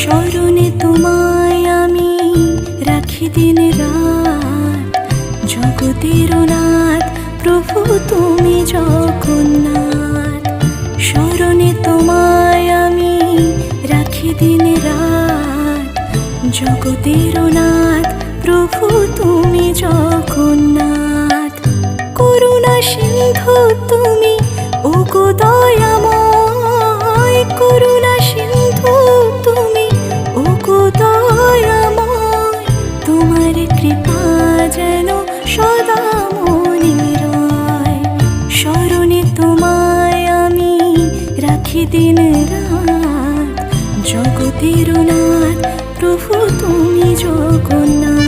স্মরণে তোমায় আমি রাখি দিন রাত, জগতের নাথ প্রভু তুমি জগন্নাথ। স্মরণে তোমায় আমি রাখি দিন রাত, জগতের নাথ প্রভু তুমি জগন্নাথ। করুণা সিন্ধু তুমি ওগো দয়াময়, করুণা সিন্ধু তুমি ওগো দয়াময়। তোমার কৃপা যেন সদা মনে রয়। স্মরণে তোমায় আমি রাখি দিন রাত, জগতের নাথ প্রভু তুমি জগন্নাথ।